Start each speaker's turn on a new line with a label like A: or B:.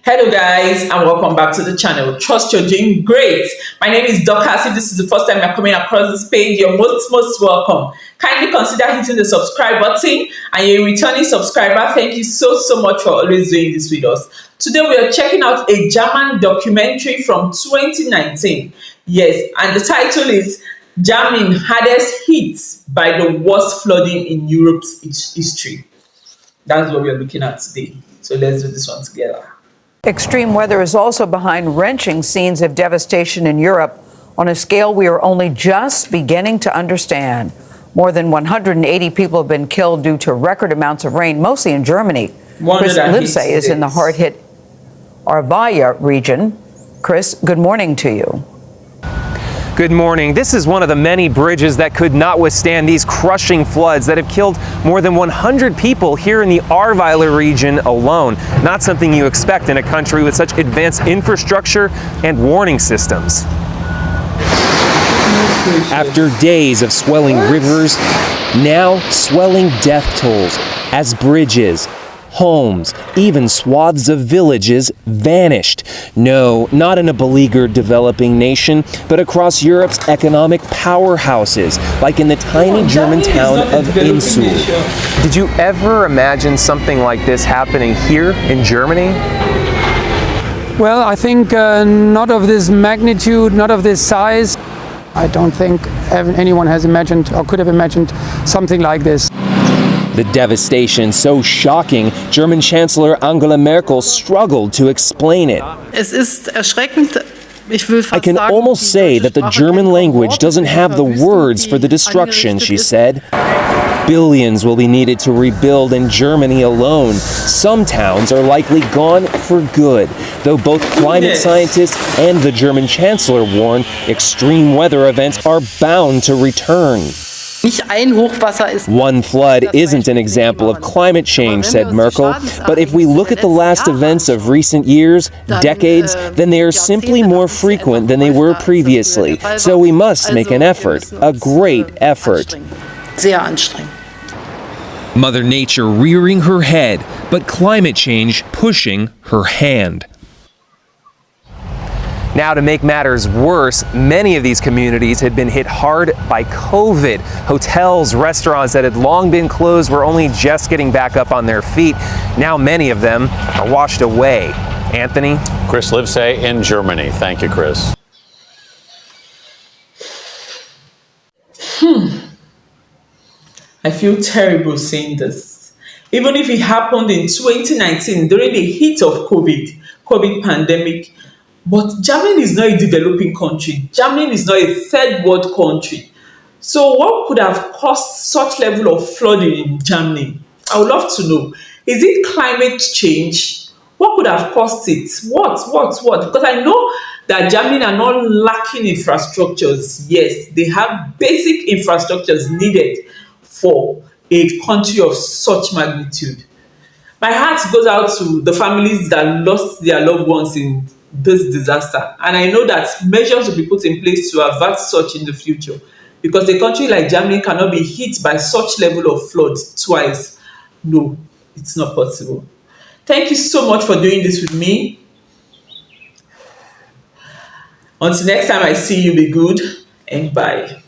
A: Hello, guys, and welcome back to the channel. Trust you're doing great. My name is Dorcas. If this is the first time you're coming across this page, you're most welcome. Kindly consider hitting the subscribe button, and you're a returning subscriber. Thank you so much for always doing this with us. Today, we are checking out a German documentary from 2019. Yes, and the title is Germany hardest hit by the worst flooding in Europe's history. That's what we are looking at today. So let's do this one together.
B: Extreme weather is also behind wrenching scenes of devastation in Europe on a scale we are only just beginning to understand. More than 180 people have been killed due to record amounts of rain, mostly in Germany. Chris Livesay is in the hard-hit Arvaya region. Chris, good morning to you.
C: Good morning. This is one of the many bridges that could not withstand these crushing floods that have killed more than 100 people here in the Ahrweiler region alone. Not something you expect in a country with such advanced infrastructure and warning systems. After days of swelling rivers, now swelling death tolls as bridges, homes, even swaths of villages vanished. No, not in a beleaguered developing nation, but across Europe's economic powerhouses, like in the tiny German town of Insul. Did you ever imagine something like this happening here in Germany?
D: Well, I think not of this magnitude, not of this size. I don't think anyone has imagined or could have imagined something like this.
C: The devastation so shocking, German Chancellor Angela Merkel struggled to explain it. I can almost say that the German language doesn't have the words for the destruction, she said. Billions will be needed to rebuild in Germany alone. Some towns are likely gone for good, though both climate scientists and the German Chancellor warn extreme weather events are bound to return. One flood isn't an example of climate change, said Merkel, but if we look at the last events of recent years, decades, then they are simply more frequent than they were previously. So we must make an effort, a great effort. Mother Nature rearing her head, but climate change pushing her hand. Now, to make matters worse, many of these communities had been hit hard by COVID. Hotels, restaurants that had long been closed were only just getting back up on their feet. Now many of them are washed away. Anthony?
E: Chris Livesay in Germany. Thank you, Chris.
A: I feel terrible saying this. Even if it happened in 2019 during the heat of COVID pandemic, but Germany is not a developing country. Germany is not a third world country. So what could have caused such level of flooding in Germany? I would love to know. Is it climate change? What could have caused it? What? Because I know that Germany are not lacking infrastructures. Yes, they have basic infrastructures needed for a country of such magnitude. My heart goes out to the families that lost their loved ones in this disaster. And I know that measures will be put in place to avert such in the future, because a country like Germany cannot be hit by such level of flood twice. No, it's not possible. Thank you so much for doing this with me. Until next time I see you, be good and bye.